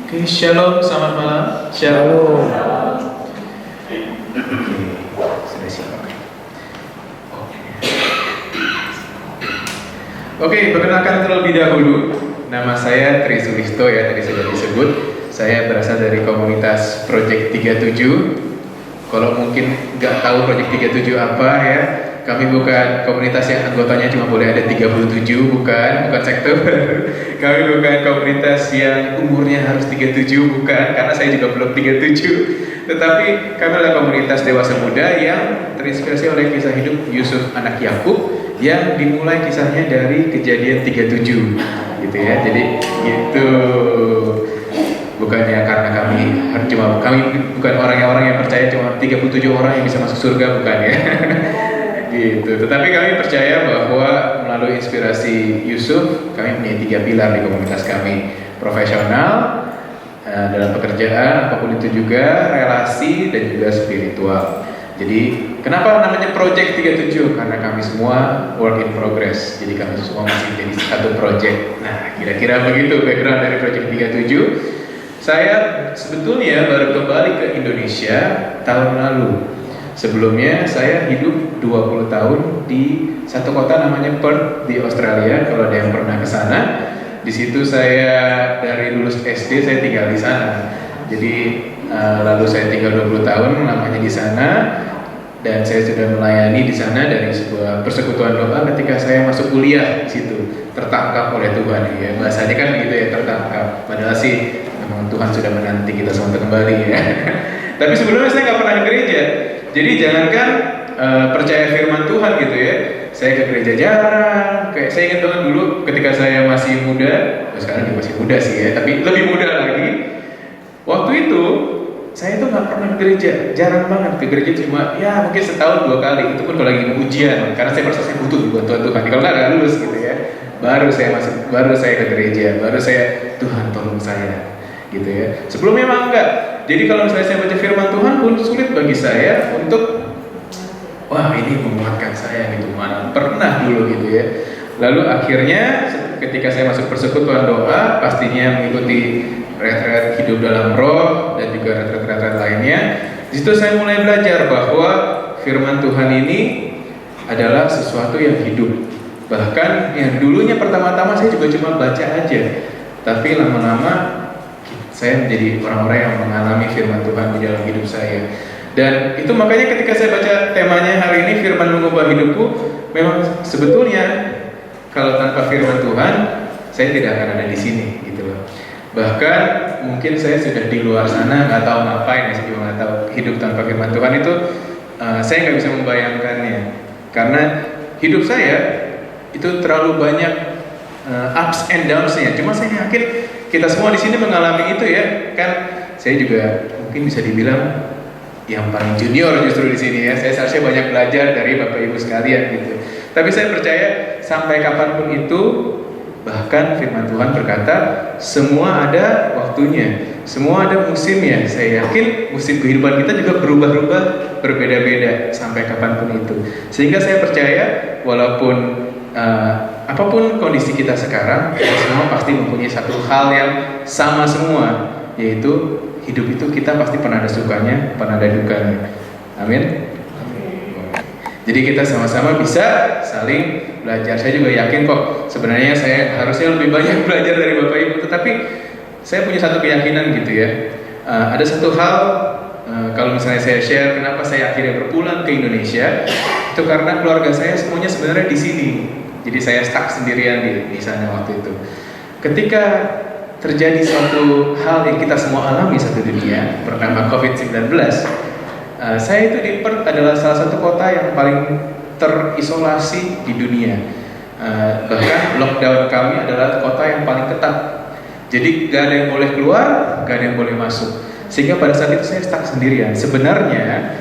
Oke, shalom, selamat malam. Shalom. Oke, sudah siap. Oke, perkenalkan terlebih dahulu. Nama saya Tri Sulisto ya, tadi sudah disebut. Saya berasal dari komunitas Project 37. Kalau mungkin nggak tahu Project 37 apa ya, kami bukan komunitas yang anggotanya cuma boleh ada 37, bukan sektor. Kami bukan komunitas yang umurnya harus 37, bukan, karena saya juga belum 37. Tetapi kami adalah komunitas dewasa muda yang terinspirasi oleh kisah hidup Yusuf anak Yakub yang dimulai kisahnya dari Kejadian 37 gitu ya. Jadi gitu. Bukannya karena kami bukan orang yang percaya cuma 37 orang yang bisa masuk surga, bukan ya. Gitu. Tetapi kami percaya bahwa melalui inspirasi Yusuf, kami punya 3 pilar di komunitas kami: profesional, dalam pekerjaan, apapun itu juga, relasi, dan juga spiritual. Jadi, kenapa namanya Project 37? Karena kami semua work in progress. Jadi kami semua masih jadi satu project. Nah, kira-kira begitu background dari Project 37. Saya sebetulnya baru kembali ke Indonesia tahun lalu. Sebelumnya saya hidup 20 tahun di satu kota namanya Perth di Australia. Kalau ada yang pernah ke sana, di situ saya dari lulus SD saya tinggal di sana. Jadi lalu saya tinggal 20 tahun lamanya di sana, dan saya sudah melayani di sana dari sebuah persekutuan doa ketika saya masuk kuliah di situ. Tertangkap oleh Tuhan ya. Bahasanya kan begitu ya, tertangkap. Padahal sih memang Tuhan sudah menanti kita semua untuk kembali ya. Tapi sebelumnya saya nggak pernah ke gereja. Jadi jangankan percaya firman Tuhan gitu ya, saya ke gereja jarang. Kayak saya ingat banget dulu ketika saya masih muda, sekarang juga masih muda sih ya, tapi lebih muda lagi. Waktu itu saya tuh nggak pernah ke gereja, jarang banget ke gereja, cuma ya mungkin setahun 2 kali. Itu pun kalau lagi ujian, karena saya merasa saya butuh bantuan Tuhan. Kalau nggak lulus gitu ya, baru saya ke gereja, baru saya Tuhan tolong saya gitu ya. Sebelumnya memang enggak. Jadi kalau misalnya saya baca firman Tuhan pun sulit bagi saya untuk wah ini menguatkan saya gitu, mana pernah dulu gitu ya. Lalu akhirnya ketika saya masuk persekutuan doa, pastinya mengikuti retret hidup dalam roh dan juga retret-retret lainnya. Di situ saya mulai belajar bahwa firman Tuhan ini adalah sesuatu yang hidup. Bahkan yang dulunya pertama-tama saya juga cuma baca aja, tapi lama-lama saya menjadi orang-orang yang mengalami firman Tuhan di dalam hidup saya. Dan itu makanya ketika saya baca temanya hari ini, firman mengubah hidupku, memang sebetulnya kalau tanpa firman Tuhan saya tidak akan ada di sini gitu loh. Bahkan mungkin saya sudah di luar sana, nggak tahu ngapain, saya juga nggak tahu. Hidup tanpa firman Tuhan itu saya nggak bisa membayangkannya, karena hidup saya itu terlalu banyak ups and downs-nya. Cuma saya yakin kita semua di sini mengalami itu ya kan. Saya juga mungkin bisa dibilang yang paling junior justru di sini ya. Saya seharusnya banyak belajar dari Bapak Ibu sekalian gitu. Tapi saya percaya sampai kapanpun itu, bahkan firman Tuhan berkata semua ada waktunya, semua ada musimnya. Saya yakin musim kehidupan kita juga berubah-ubah, berbeda-beda sampai kapanpun itu. Sehingga saya percaya walaupun apapun kondisi kita sekarang, kita semua pasti mempunyai satu hal yang sama semua, yaitu hidup itu kita pasti pernah ada sukanya, pernah ada dukanya. Amin. Jadi kita sama-sama bisa saling belajar. Saya juga yakin kok sebenarnya saya harusnya lebih banyak belajar dari Bapak Ibu, tetapi saya punya satu keyakinan gitu ya. Ada satu hal, kalau misalnya saya share kenapa saya akhirnya berpulang ke Indonesia, itu karena keluarga saya semuanya sebenarnya di sini. Jadi saya stuck sendirian di sana waktu itu. Ketika terjadi suatu hal yang kita semua alami satu dunia bernama COVID-19, saya itu di Perth adalah salah satu kota yang paling terisolasi di dunia. Bahkan lockdown kami adalah kota yang paling ketat. Jadi gak ada yang boleh keluar, gak ada yang boleh masuk. Sehingga pada saat itu saya stuck sendirian. Sebenarnya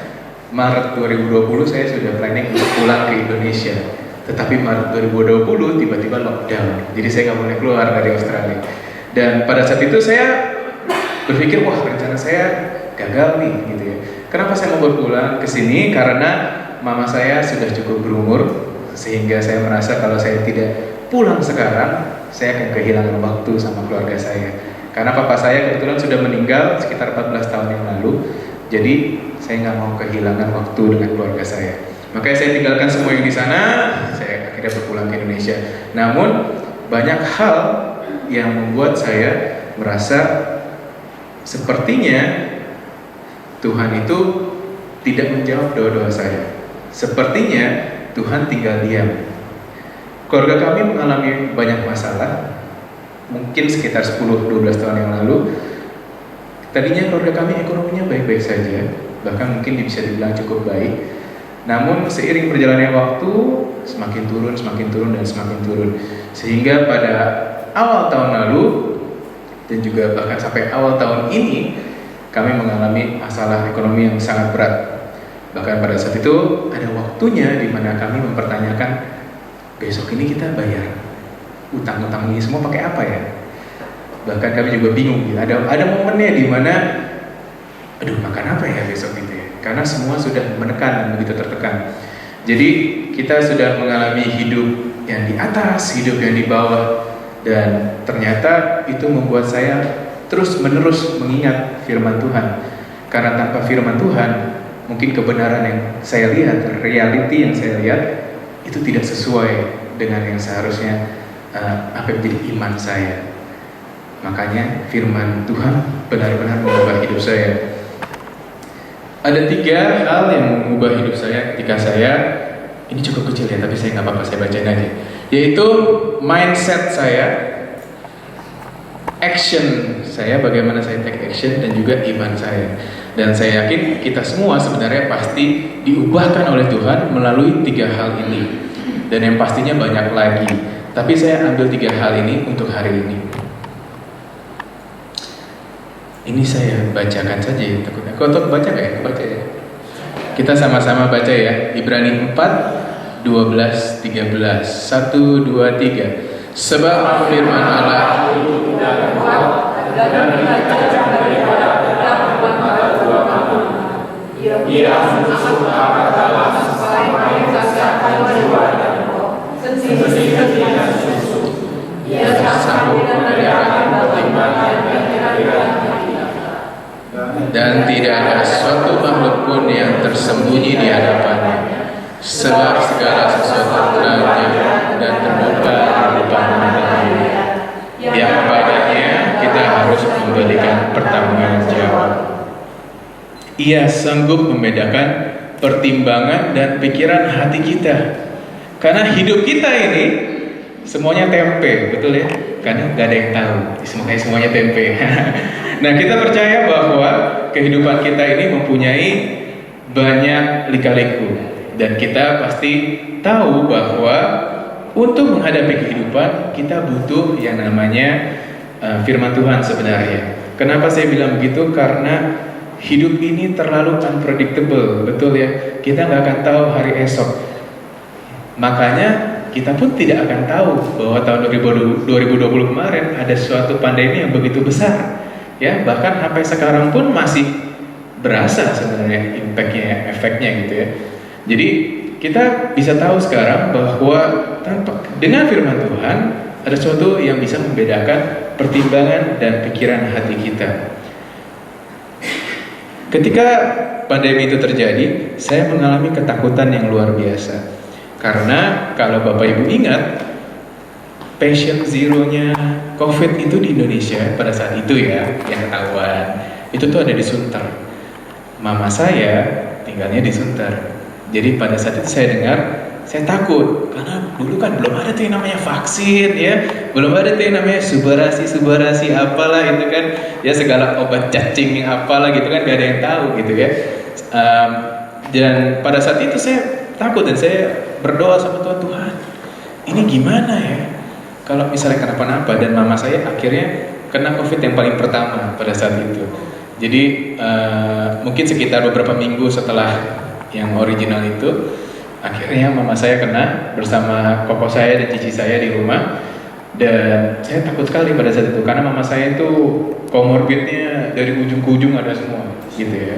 Maret 2020 saya sudah planning untuk pulang ke Indonesia. Tetapi Maret 2020 tiba-tiba lockdown. Jadi saya nggak boleh keluar dari Australia. Dan pada saat itu saya berpikir, wah rencana saya gagal nih gitu ya. Kenapa saya mau berpulang ke sini? Karena mama saya sudah cukup berumur, sehingga saya merasa kalau saya tidak pulang sekarang, saya akan kehilangan waktu sama keluarga saya. Karena papa saya kebetulan sudah meninggal sekitar 14 tahun yang lalu. Jadi saya nggak mau kehilangan waktu dengan keluarga saya. Makanya saya tinggalkan semua yang di sana, saya akhirnya berpulang ke Indonesia. Namun banyak hal yang membuat saya merasa sepertinya Tuhan itu tidak menjawab doa-doa saya. Sepertinya Tuhan tinggal diam. Keluarga kami mengalami banyak masalah, mungkin sekitar 10-12 tahun yang lalu. Tadinya keluarga kami ekonominya baik-baik saja, bahkan mungkin bisa dibilang cukup baik. Namun seiring berjalannya waktu, semakin turun, dan semakin turun. Sehingga pada awal tahun lalu, dan juga bahkan sampai awal tahun ini, kami mengalami masalah ekonomi yang sangat berat. Bahkan pada saat itu, ada waktunya di mana kami mempertanyakan, besok ini kita bayar utang-utang ini semua pakai apa ya? Bahkan kami juga bingung, ada momennya di mana aduh, makan apa ya besok gitu ya, karena semua sudah menekan, begitu tertekan. Jadi kita sudah mengalami hidup yang di atas, hidup yang di bawah, dan ternyata itu membuat saya terus menerus mengingat firman Tuhan. Karena tanpa firman Tuhan, mungkin kebenaran yang saya lihat, reality yang saya lihat itu tidak sesuai dengan yang seharusnya apa yang menjadi iman saya. Makanya firman Tuhan benar-benar mengubah hidup saya. Ada 3 hal yang mengubah hidup saya ketika saya, ini cukup kecil ya, tapi saya nggak apa-apa, saya bacain aja. Yaitu mindset saya, action saya, bagaimana saya take action, dan juga iman saya. Dan saya yakin kita semua sebenarnya pasti diubahkan oleh Tuhan melalui 3 hal ini. Dan yang pastinya banyak lagi. Tapi saya ambil 3 hal ini untuk hari ini. Ini saya bacakan saja ya, takutnya. Kau untuk baca nggak ya? Baca ya. Kita sama-sama baca ya. Ibrani 4, 12, 13. 1, 2, 3. Sebab firman Allah dan tidak ada suatu makhluk pun yang tersembunyi di hadapannya, sebab segala sesuatu terangnya dan terbuka di depan-Nya, yang padanya kita harus memberikan pertanggungjawaban. Ia sanggup membedakan pertimbangan dan pikiran hati kita. Karena hidup kita ini semuanya tempe, betul ya? Karena gak ada yang tahu, semuanya tempe. Nah, kita percaya bahwa kehidupan kita ini mempunyai banyak lika-liku, dan kita pasti tahu bahwa untuk menghadapi kehidupan kita butuh yang namanya firman Tuhan sebenarnya. Kenapa saya bilang begitu? Karena hidup ini terlalu unpredictable, betul ya? Kita nggak akan tahu hari esok. Makanya kita pun tidak akan tahu bahwa tahun 2020 kemarin ada suatu pandemi yang begitu besar. Ya, bahkan sampai sekarang pun masih berasa sebenarnya impactnya, efeknya gitu ya. Jadi kita bisa tahu sekarang bahwa dengan firman Tuhan ada sesuatu yang bisa membedakan pertimbangan dan pikiran hati kita. Ketika pandemi itu terjadi, saya mengalami ketakutan yang luar biasa. Karena kalau Bapak Ibu ingat, patient zero-nya COVID itu di Indonesia pada saat itu ya, yang ketahuan itu tuh ada di Sunter. Mama saya tinggalnya di Sunter. Jadi pada saat itu saya dengar, saya takut karena dulu kan belum ada tuh yang namanya vaksin ya, belum ada tuh yang namanya subarasi apalah itu kan, ya segala obat cacing apalah gitu kan, gak ada yang tahu gitu ya. Dan pada saat itu saya takut dan saya berdoa sama Tuhan, ini gimana ya? Kalau misalnya kenapa-napa, dan mama saya akhirnya kena COVID yang paling pertama pada saat itu. Jadi mungkin sekitar beberapa minggu setelah yang original itu, akhirnya mama saya kena bersama koko saya dan cici saya di rumah. Dan saya takut sekali pada saat itu, karena mama saya itu komorbidnya dari ujung ke ujung ada semua gitu ya.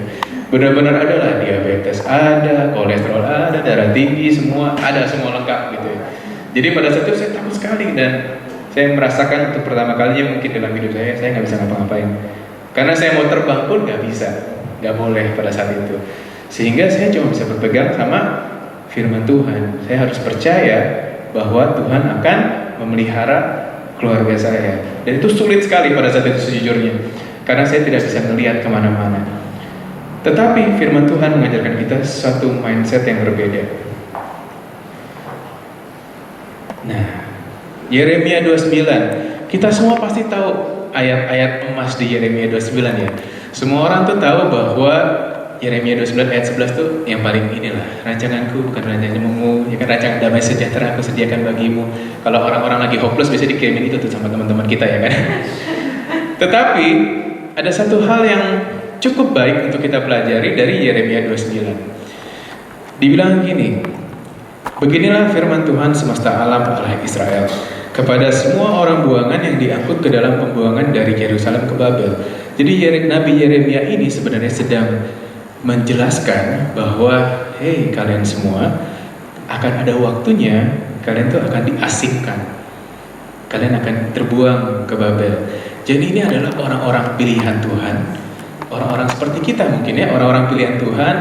Benar-benar ada lah, diabetes ada, kolesterol ada, darah tinggi semua ada, semua lengkap gitu ya. Jadi pada saat itu saya takut sekali, dan Saya merasakan untuk pertama kalinya mungkin dalam hidup saya nggak bisa ngapa-ngapain. Karena saya mau terbang pun nggak bisa, nggak boleh pada saat itu. Sehingga saya cuma bisa berpegang sama firman Tuhan. Saya harus percaya bahwa Tuhan akan memelihara keluarga saya. Dan itu sulit sekali pada saat itu sejujurnya, karena saya tidak bisa melihat kemana-mana. Tetapi firman Tuhan mengajarkan kita satu mindset yang berbeda. Nah, Yeremia 29, kita semua pasti tahu ayat-ayat emas di Yeremia 29 ya. Semua orang tuh tahu bahwa Yeremia 29 ayat 11 tuh yang paling inilah, rancanganku bukan rancanganmu, ya kan, rancangan damai sejahtera aku sediakan bagimu. Kalau orang-orang lagi hopeless biasanya dikirimin itu tuh sama teman-teman kita ya kan. Tetapi ada satu hal yang cukup baik untuk kita pelajari dari Yeremia 29. Dibilang gini, beginilah firman Tuhan semesta alam Allah Israel kepada semua orang buangan yang diangkut ke dalam pembuangan dari Yerusalem ke Babel. Jadi Nabi Yeremia ini sebenarnya sedang menjelaskan bahwa hei kalian semua, akan ada waktunya kalian tuh akan diasingkan, kalian akan terbuang ke Babel. Jadi ini adalah orang-orang pilihan Tuhan, orang-orang seperti kita mungkin ya, orang-orang pilihan Tuhan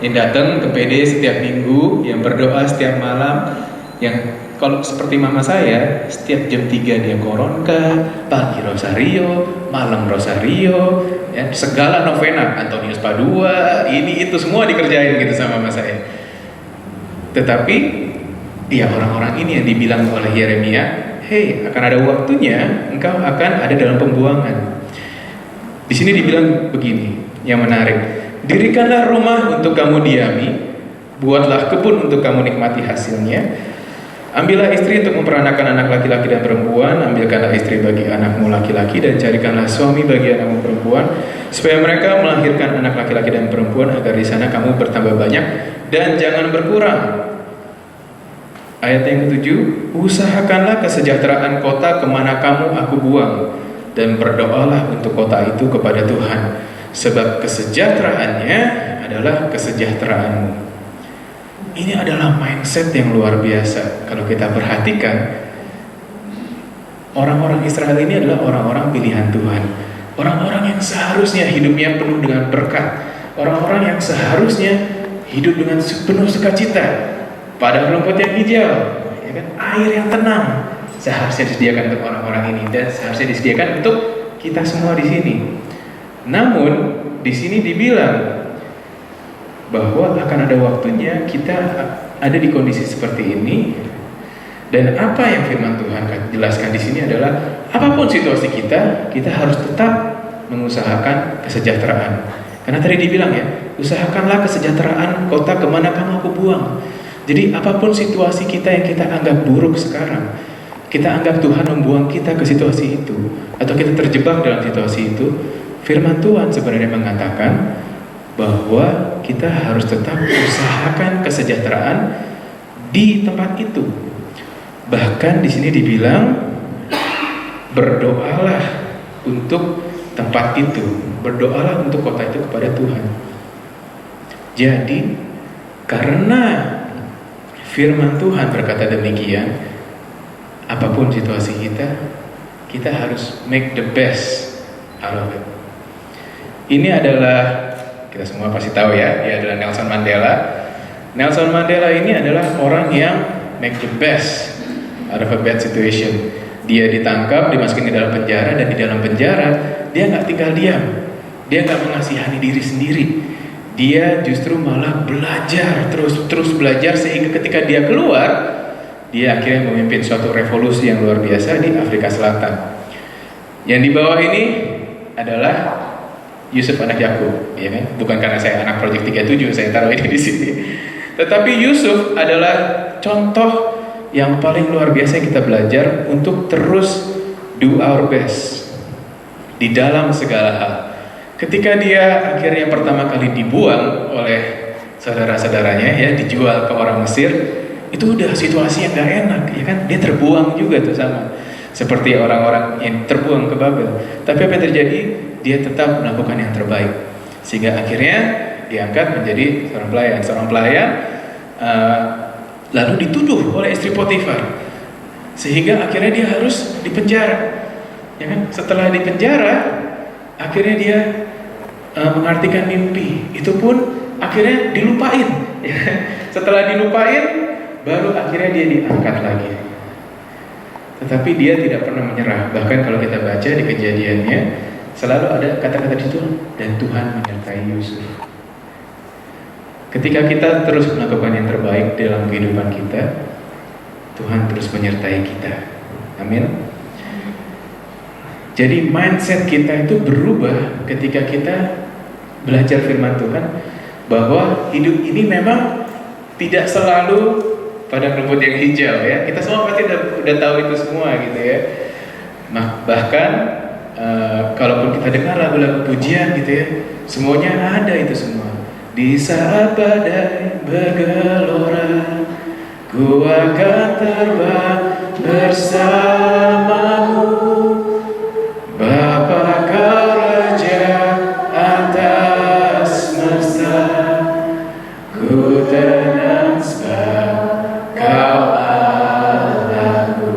yang datang ke PD setiap minggu, yang berdoa setiap malam, yang kalau seperti mama saya, setiap jam 3 dia koronka, pagi rosario, malam rosario, ya, segala novena, Antonius Padua, ini itu semua dikerjain gitu sama mama saya. Tetapi, ya orang-orang ini yang dibilang oleh Yeremia, hei, akan ada waktunya engkau akan ada dalam pembuangan. Di sini dibilang begini, yang menarik. Dirikanlah rumah untuk kamu diami, buatlah kebun untuk kamu nikmati hasilnya. Ambillah istri untuk memperanakan anak laki-laki dan perempuan, ambilkanlah istri bagi anakmu laki-laki dan carikanlah suami bagi anakmu perempuan, supaya mereka melahirkan anak laki-laki dan perempuan, agar di sana kamu bertambah banyak dan jangan berkurang. Ayat yang ke-7, usahakanlah kesejahteraan kota kemana kamu aku buang, dan berdoalah untuk kota itu kepada Tuhan, sebab kesejahteraannya adalah kesejahteraanmu. Ini adalah mindset yang luar biasa. Kalau kita perhatikan, orang-orang Israel ini adalah orang-orang pilihan Tuhan, orang-orang yang seharusnya hidupnya penuh dengan berkat, orang-orang yang seharusnya hidup dengan penuh sukacita, pada rumput yang hijau, ya kan? Air yang tenang, seharusnya disediakan untuk orang-orang ini dan seharusnya disediakan untuk kita semua di sini. Namun di sini dibilang bahwa akan ada waktunya kita ada di kondisi seperti ini, dan apa yang firman Tuhan jelaskan di sini adalah apapun situasi kita harus tetap mengusahakan kesejahteraan. Karena tadi dibilang ya, usahakanlah kesejahteraan kota kemana kamu aku buang. Jadi apapun situasi kita yang kita anggap buruk sekarang, kita anggap Tuhan membuang kita ke situasi itu, atau kita terjebak dalam situasi itu, firman Tuhan sebenarnya mengatakan bahwa kita harus tetap usahakan kesejahteraan di tempat itu. Bahkan di sini dibilang berdoalah untuk tempat itu, berdoalah untuk kota itu kepada Tuhan. Jadi karena firman Tuhan berkata demikian, apapun situasi kita harus make the best out of it. Ini adalah, kita semua pasti tahu ya, dia adalah Nelson Mandela. Nelson Mandela ini adalah orang yang make the best out of a bad situation. Dia ditangkap, dimasukin ke dalam penjara, dan di dalam penjara dia nggak tinggal diam, dia nggak mengasihani diri sendiri. Dia justru malah belajar, terus belajar, sehingga ketika dia keluar, dia akhirnya memimpin suatu revolusi yang luar biasa di Afrika Selatan. Yang di bawah ini adalah Yusuf anak Yakub, ya kan? Bukan karena saya anak Project 37 saya taruh ini di sini. Tetapi Yusuf adalah contoh yang paling luar biasa yang kita belajar untuk terus do our best di dalam segala hal. Ketika dia akhirnya pertama kali dibuang oleh saudara-saudaranya, ya, dijual ke orang Mesir, itu udah situasi yang gak enak, ya kan? Dia terbuang juga tuh sama seperti orang-orang yang terbuang ke Babel. Tapi apa yang terjadi? Dia tetap melakukan yang terbaik, sehingga akhirnya diangkat menjadi seorang pelayan, lalu dituduh oleh istri Potifar. sehingga akhirnya dia harus dipenjara. Ya kan? Setelah dipenjara, akhirnya dia mengartikan mimpi. Itu pun akhirnya dilupain. Ya. Setelah dilupain, baru akhirnya dia diangkat lagi. Tetapi dia tidak pernah menyerah. Bahkan kalau kita baca di kejadiannya, selalu ada kata-kata di situ, dan Tuhan menyertai Yusuf. Ketika kita terus melakukan yang terbaik dalam kehidupan kita, Tuhan terus menyertai kita. Amin. Jadi mindset kita itu berubah ketika kita belajar firman Tuhan, bahwa hidup ini memang tidak selalu padang rumput yang hijau ya. Kita semua pasti udah tahu itu semua gitu ya. Bahkan kalaupun kita dengar lagu-lagu pujian gitu ya, semuanya ada itu semua. Di saat badai bergelora, ku akan terbang bersamamu, Bapa kau raja atas semesta, ku tenang sebab kau Allahku.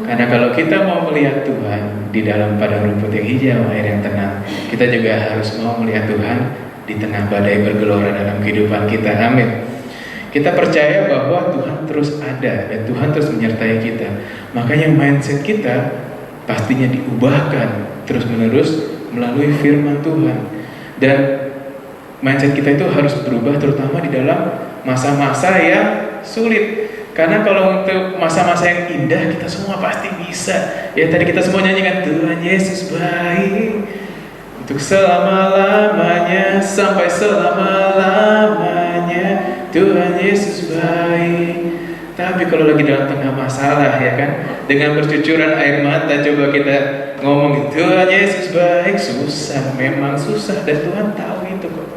Karena kalau kita mau melihat Tuhan di dalam padang rumput yang hijau, air yang tenang, kita juga harus mau melihat Tuhan di tengah badai bergelora dalam kehidupan kita. Amin. Kita percaya bahwa Tuhan terus ada dan Tuhan terus menyertai kita. Makanya mindset kita pastinya diubahkan terus-menerus melalui firman Tuhan. Dan mindset kita itu harus berubah terutama di dalam masa-masa yang sulit. Karena kalau untuk masa-masa yang indah kita semua pasti bisa. Ya tadi kita semua nyanyikan Tuhan Yesus baik untuk selama-lamanya, sampai selama-lamanya Tuhan Yesus baik. Tapi kalau lagi dalam tengah masalah ya kan, dengan bercucuran air mata coba kita ngomong Tuhan Yesus baik, susah, memang susah, dan Tuhan tahu itu kok.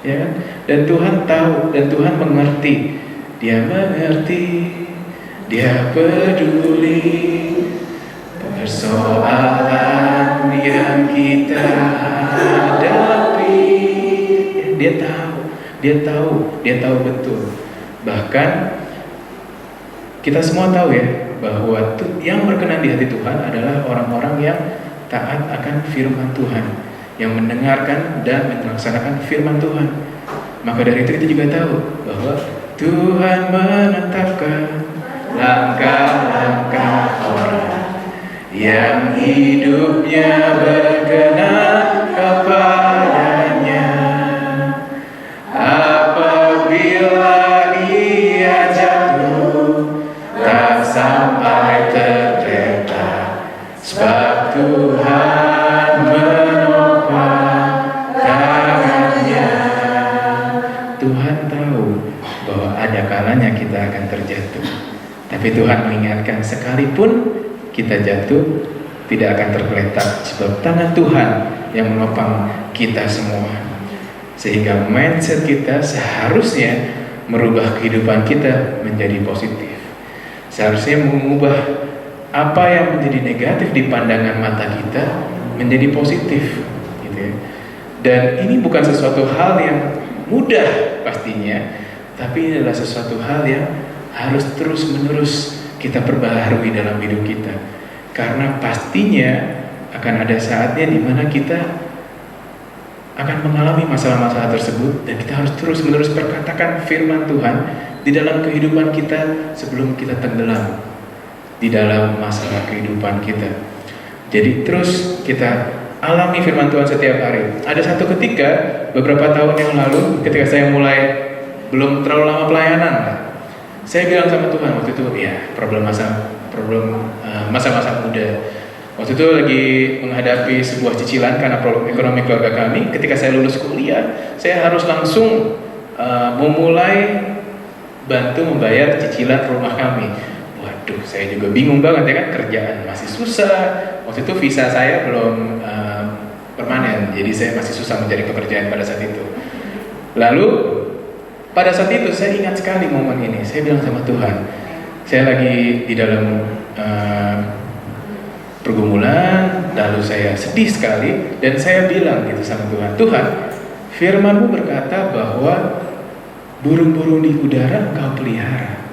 Ya kan? Dan Tuhan tahu dan Tuhan mengerti. Dia mengerti, Dia peduli persoalan yang kita hadapi. Dia tahu betul. Bahkan kita semua tahu ya bahwa yang berkenan di hati Tuhan adalah orang-orang yang taat akan firman Tuhan, yang mendengarkan dan melaksanakan firman Tuhan. Maka dari itu kita juga tahu bahwa Tuhan menetapkan langkah-langkah orang yang hidupnya berkenan kepadanya. Apabila ia jatuh, tak sampai tergeletak, sebab Tuhan menopang tangannya. Tuhan tahu bahwa ada kalanya kita akan terjatuh, tapi Tuhan mengingatkan sekalipun kita jatuh tidak akan tergeletak, sebab tangan Tuhan yang menopang kita semua. Sehingga mindset kita seharusnya merubah kehidupan kita menjadi positif. Seharusnya mengubah apa yang menjadi negatif di pandangan mata kita menjadi positif, gitu ya. Dan ini bukan sesuatu hal yang mudah pastinya, tapi ini adalah sesuatu hal yang harus terus-menerus kita perbaharui dalam hidup kita. Karena pastinya akan ada saatnya di mana kita akan mengalami masalah-masalah tersebut, dan kita harus terus-menerus perkatakan firman Tuhan di dalam kehidupan kita sebelum kita tenggelam di dalam masalah kehidupan kita. Jadi terus kita alami firman Tuhan setiap hari. Ada satu ketika beberapa tahun yang lalu ketika saya mulai belum terlalu lama pelayanan, saya bilang sama Tuhan waktu itu, ya masa-masa muda. Waktu itu lagi menghadapi sebuah cicilan karena problem ekonomi keluarga kami. Ketika saya lulus kuliah, saya harus langsung memulai bantu membayar cicilan rumah kami. Waduh, saya juga bingung banget ya kan, kerjaan masih susah. Waktu itu visa saya belum permanen, jadi saya masih susah mencari pekerjaan pada saat itu. Lalu pada saat itu saya ingat sekali momen ini. Saya bilang sama Tuhan, saya lagi di dalam pergumulan, lalu saya sedih sekali, dan saya bilang gitu sama Tuhan, Tuhan, firman-Mu berkata bahwa burung-burung di udara Engkau pelihara.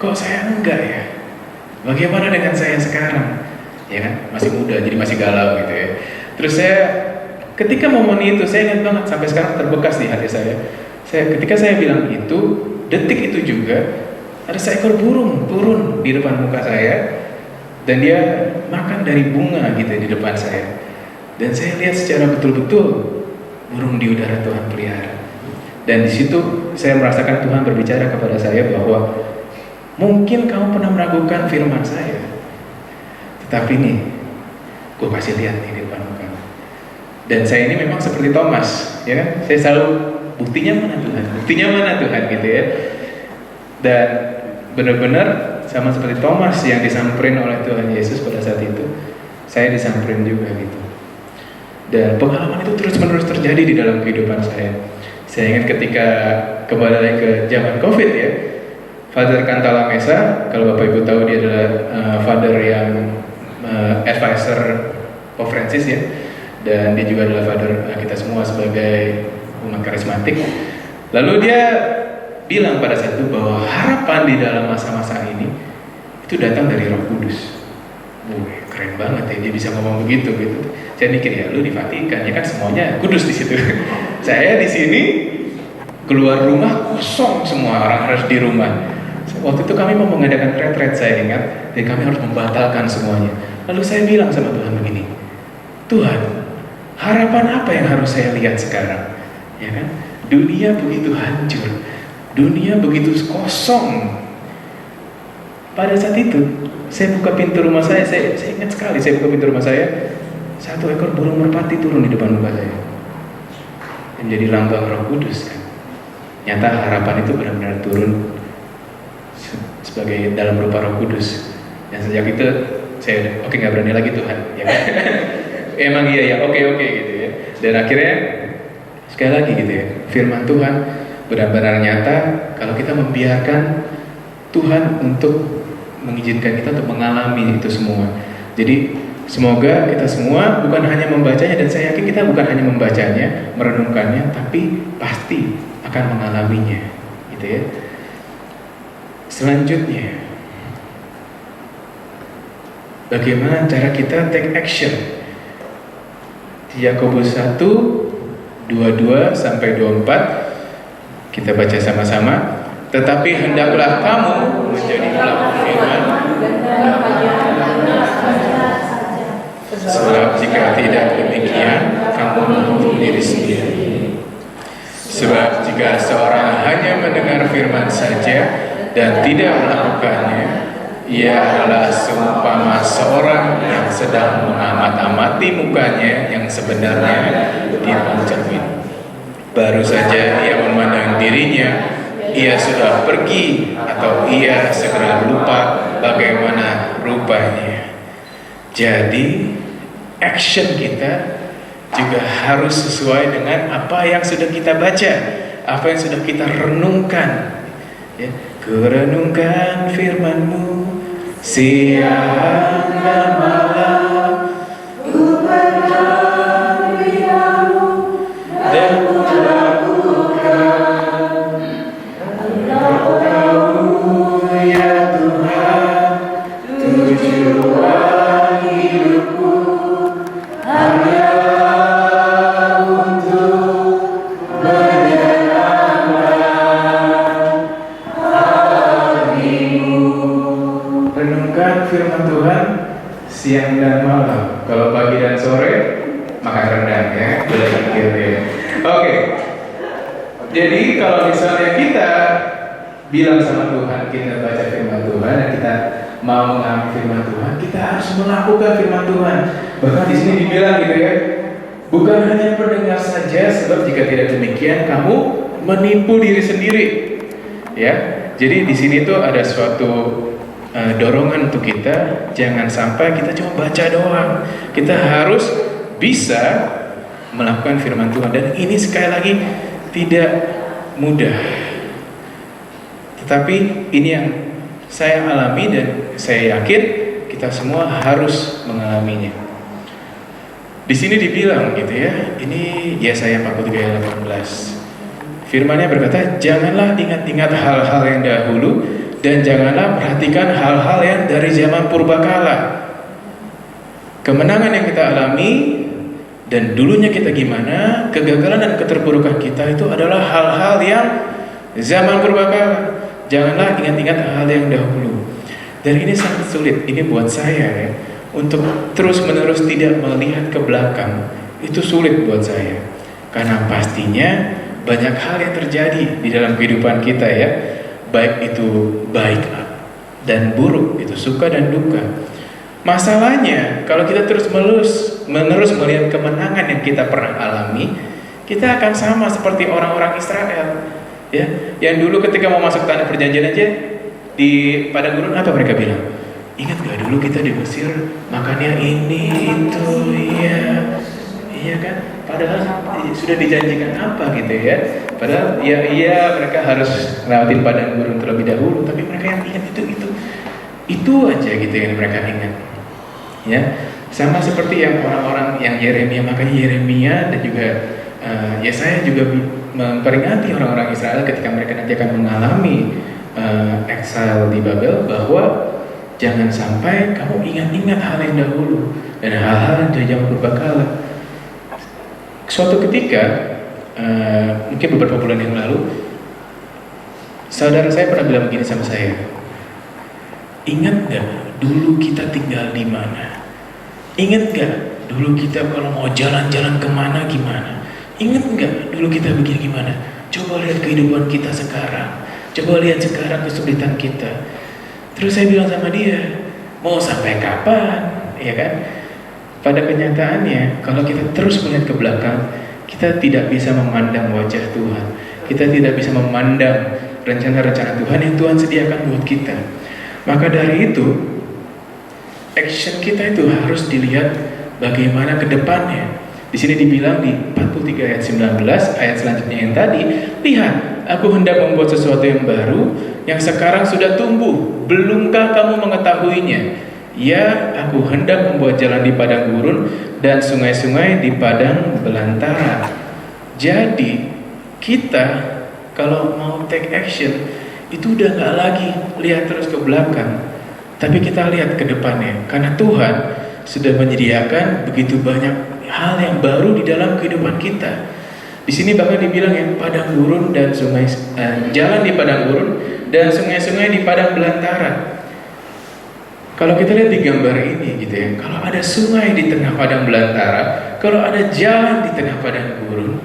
Kok saya enggak ya? Bagaimana dengan saya sekarang? Ya kan, masih muda, jadi masih galau gitu ya. Terus saya, ketika momen itu, saya ingat banget sampai sekarang terbekas di hati saya. Ketika saya bilang itu, detik itu juga ada seekor burung turun di depan muka saya, dan dia makan dari bunga gitu di depan saya. Dan saya lihat secara betul-betul burung di udara Tuhan pelihara. Dan di situ saya merasakan Tuhan berbicara kepada saya bahwa mungkin kamu pernah meragukan firman saya, tetapi nih, gue kasih lihat nih di depan muka. Dan saya ini memang seperti Thomas, ya kan? Saya selalu, buktinya mana Tuhan? Buktinya mana Tuhan gitu ya? Dan benar-benar sama seperti Thomas yang disamperin oleh Tuhan Yesus pada saat itu, saya disamperin juga gitu. Dan pengalaman itu terus-menerus terjadi di dalam kehidupan saya. Saya ingat ketika kembali lagi ke zaman COVID ya, Father Cantala Mesa, kalau Bapak Ibu tahu dia adalah Father yang advisor of Francis ya, dan dia juga adalah Father kita semua sebagai umat karismatik. Lalu dia bilang pada saat itu bahwa harapan di dalam masa-masa ini itu datang dari Roh Kudus. Wih, keren banget ya dia bisa ngomong begitu gitu. Saya mikir ya lu di Vatikan ya kan semuanya kudus di situ. Saya di sini keluar rumah kosong, semua orang harus di rumah. Waktu itu kami mau mengadakan retret saya ingat, dan kami harus membatalkan semuanya. Lalu saya bilang sama Tuhan begini, Tuhan, harapan apa yang harus saya lihat sekarang? Ya kan? Dunia begitu hancur, dunia begitu kosong. Pada saat itu, saya buka pintu rumah saya ingat sekali, saya buka pintu rumah saya, satu ekor burung merpati turun di depan muka saya. Menjadi lambang Roh Kudus kan. Nyata harapan itu benar-benar turun sebagai dalam rupa Roh Kudus. Dan sejak itu saya oke nggak berani lagi Tuhan. Ya kan? Emang iya ya, oke gitu ya. Dan akhirnya sekali lagi gitu ya, firman Tuhan benar-benar nyata kalau kita membiarkan Tuhan untuk mengizinkan kita untuk mengalami itu semua. Jadi semoga kita semua bukan hanya membacanya, dan saya yakin kita bukan hanya membacanya, merenungkannya, tapi pasti akan mengalaminya, gitu ya. Selanjutnya, bagaimana cara kita take action? Di Yakobus 1, 22 sampai 24 kita baca sama-sama. Tetapi hendaklah kamu menjadi pelaku firman, sebab jika tidak demikian, kamu menutup diri sendiri. Sebab jika seorang hanya mendengar firman saja dan tidak melakukannya, ia adalah seumpama seorang yang sedang mengamat-amati mukanya yang sebenarnya di cermin. Baru saja ia memandang dirinya, ia sudah pergi atau ia segera lupa bagaimana rupanya. Jadi action kita juga harus sesuai dengan apa yang sudah kita baca, apa yang sudah kita renungkan. Ya, kurenungkan firman-Mu siang dan malam, ku berdoa-Mu dan ku lakukan. Engkau tahu ya Tuhan, tujuan hidupku hanyalah untuk menyenangkan hati-Mu. Renungkan firman Tuhan siang dan malam. Kalau pagi dan sore makan rendang ya, boleh gitu ya. Oke. Jadi kalau misalnya kita bilang sama Tuhan, kita baca firman Tuhan dan kita mau mengalami firman Tuhan, kita harus melakukan firman Tuhan. Bahkan di sini dibilang gitu ya, bukan hanya pendengar saja, sebab jika tidak demikian kamu menipu diri sendiri. Ya, jadi di sini tuh ada suatu dorongan untuk kita, jangan sampai kita cuma baca doang. Kita harus bisa melakukan firman Tuhan, dan ini sekali lagi tidak mudah. Tetapi ini yang saya alami dan saya yakin kita semua harus mengalaminya. Di sini dibilang gitu ya, ini Yesaya 43 ayat 18. Firman-Nya berkata, janganlah ingat-ingat hal-hal yang dahulu dan janganlah perhatikan hal-hal yang dari zaman purbakala. Kemenangan yang kita alami dan dulunya kita gimana, kegagalan dan keterpurukan kita itu adalah hal-hal yang zaman purbakala. Janganlah ingat-ingat hal yang dahulu. Dan ini sangat sulit, ini buat saya ya, untuk terus-menerus tidak melihat ke belakang. Itu sulit buat saya, karena pastinya banyak hal yang terjadi di dalam kehidupan kita ya, baik itu baik dan buruk, itu suka dan duka. Masalahnya kalau kita terus-menerus melihat kemenangan yang kita pernah alami, kita akan sama seperti orang-orang Israel ya, yang dulu ketika mau masuk tanah perjanjian aja di padang gurun, apa mereka bilang? Ingat gak dulu kita di Mesir makannya ini itu, iya kan? Padahal sudah dijanjikan apa gitu ya. Padahal iya mereka harus lewatin padang gurun terlebih dahulu, tapi mereka yang ingat itu aja gitu yang mereka ingat. Ya, sama seperti yang orang-orang yang Yeremia, makanya Yeremia dan juga Yesaya juga memperingati orang-orang Israel ketika mereka nanti akan mengalami exile di Babel, bahwa jangan sampai kamu ingat-ingat hal yang dahulu dan hal-hal yang dari zaman purbakala. Suatu ketika, mungkin beberapa bulan yang lalu, saudara saya pernah bilang begini sama saya, ingat gak dulu kita tinggal di mana? Ingat gak dulu kita kalau mau jalan-jalan kemana gimana? Ingat gak dulu kita begini gimana? Coba lihat kehidupan kita sekarang. Coba lihat sekarang kesulitan kita. Terus saya bilang sama dia, mau sampai kapan? Ya kan? Pada kenyataannya, kalau kita terus melihat ke belakang, kita tidak bisa memandang wajah Tuhan. Kita tidak bisa memandang rencana-rencana Tuhan yang Tuhan sediakan buat kita. Maka dari itu, action kita itu harus dilihat bagaimana ke depannya. Di sini dibilang di 43 ayat 19, ayat selanjutnya yang tadi, lihat, aku hendak membuat sesuatu yang baru, yang sekarang sudah tumbuh, belumkah kamu mengetahuinya? Ya, aku hendak membuat jalan di padang gurun dan sungai-sungai di padang belantara. Jadi, kita kalau mau take action, itu udah gak lagi lihat terus ke belakang, tapi kita lihat ke depannya. Karena Tuhan sudah menyediakan begitu banyak hal yang baru di dalam kehidupan kita. Di sini bahkan dibilang yang padang gurun dan sungai, jalan di padang gurun dan sungai-sungai di padang belantara. Kalau kita lihat di gambar ini gitu ya, kalau ada sungai di tengah padang belantara, kalau ada jalan di tengah padang gurun,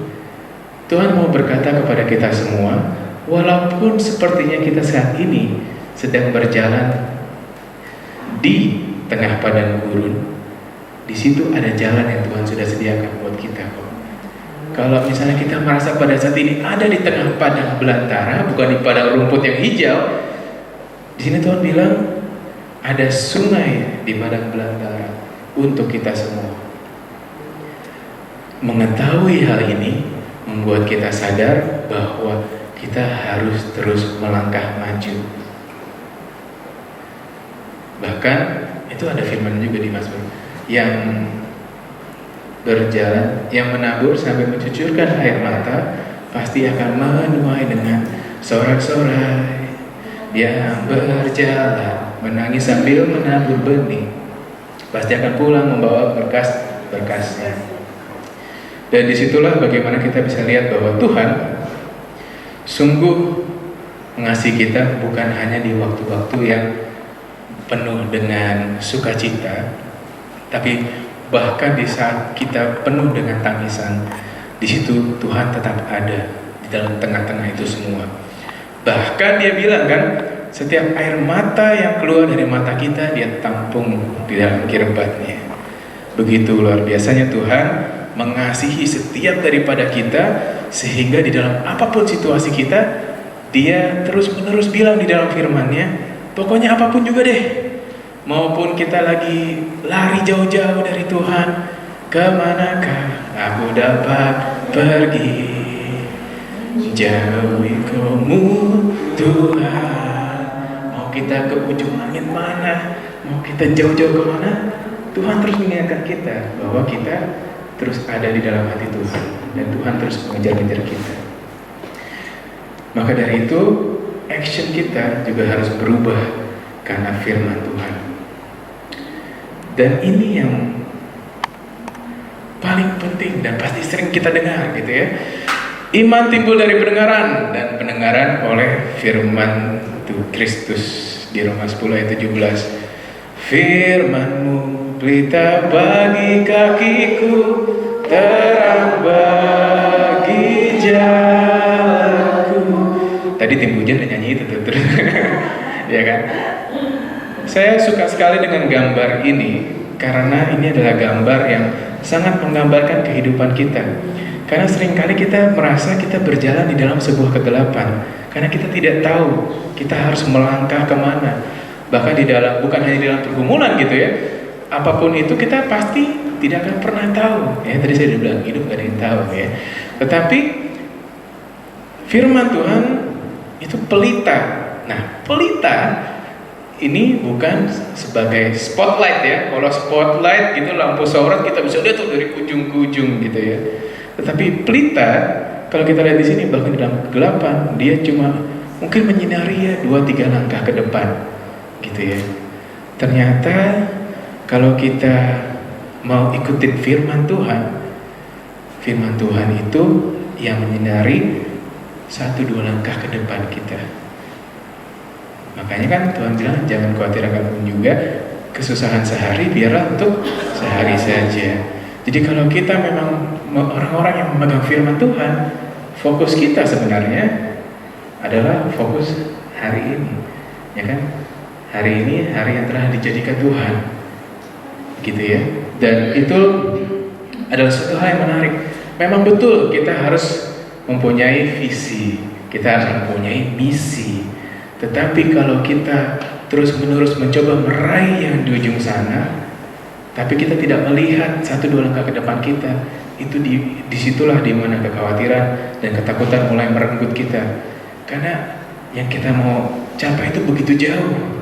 Tuhan mau berkata kepada kita semua, walaupun sepertinya kita saat ini sedang berjalan di tengah padang gurun, di situ ada jalan yang Tuhan sudah sediakan buat kita kok. Kalau misalnya kita merasa pada saat ini ada di tengah padang belantara, bukan di padang rumput yang hijau, di sini Tuhan bilang ada sungai di padang belantara untuk kita semua. Mengetahui hal ini membuat kita sadar bahwa kita harus terus melangkah maju. Bahkan itu ada firman juga di Mazmur, yang berjalan, yang menabur sampai mencucurkan air mata, pasti akan menuai dengan sorak-sorai. Yang berjalan menangis sambil menabur benih, pasti akan pulang membawa berkas-berkasnya. Dan disitulah bagaimana kita bisa lihat bahwa Tuhan sungguh mengasihi kita, bukan hanya di waktu-waktu yang penuh dengan sukacita, tapi bahkan di saat kita penuh dengan tangisan, di situ Tuhan tetap ada di dalam tengah-tengah itu semua. Bahkan dia bilang kan, setiap air mata yang keluar dari mata kita, dia tampung di dalam kirbatnya. Begitu luar biasanya Tuhan mengasihi setiap daripada kita, sehingga di dalam apapun situasi kita, dia terus-menerus bilang di dalam firman-Nya, pokoknya apapun juga deh, maupun kita lagi lari jauh-jauh dari Tuhan, kemanakah aku dapat pergi? Jauhi kamu Tuhan. Mau kita ke ujung langit mana, mau kita jauh-jauh kemana, Tuhan terus mengingatkan kita bahwa kita terus ada di dalam hati Tuhan, dan Tuhan terus mengejar-ngejar kita. Maka dari itu, action kita juga harus berubah karena firman Tuhan. Dan ini yang paling penting dan pasti sering kita dengar gitu ya. Iman timbul dari pendengaran, dan pendengaran oleh firman Kristus. Di Roma 10 ayat 17. Firman-Mu pelita bagi kakiku, terang bagi jalanku. Tadi tim hujan udah nyanyi itu terus. Ya kan? Saya suka sekali dengan gambar ini karena ini adalah gambar yang sangat menggambarkan kehidupan kita. Karena seringkali kita merasa kita berjalan di dalam sebuah kegelapan, karena kita tidak tahu kita harus melangkah kemana. Bahkan di dalam, bukan hanya di dalam pergumulan gitu ya, apapun itu kita pasti tidak akan pernah tahu. Ya, tadi saya udah bilang hidup gak ada yang tahu ya. Tetapi firman Tuhan itu pelita. Nah, pelita ini bukan sebagai spotlight ya. Kalau spotlight itu lampu sorot kita bisa lihat tuh dari ujung ke ujung gitu ya. Tetapi pelita, kalau kita lihat di sini bahkan di dalam kegelapan, dia cuma mungkin menyinari ya 2-3 langkah ke depan, gitu ya. Ternyata kalau kita mau ikutin firman Tuhan itu yang menyinari 1-2 langkah ke depan kita. Makanya kan Tuhan bilang jangan khawatir akan juga kesusahan sehari, biarlah untuk sehari saja. Jadi kalau kita memang orang-orang yang memegang firman Tuhan, fokus kita sebenarnya adalah fokus hari ini, ya kan? Hari ini hari yang telah dijadikan Tuhan, gitu ya. Dan itu adalah suatu hal yang menarik. Memang betul kita harus mempunyai visi, kita harus mempunyai misi. Tetapi kalau kita terus-menerus mencoba meraih yang di ujung sana, tapi kita tidak melihat 1-2 langkah ke depan kita, itu disitulah dimana kekhawatiran dan ketakutan mulai merenggut kita. Karena yang kita mau capai itu begitu jauh,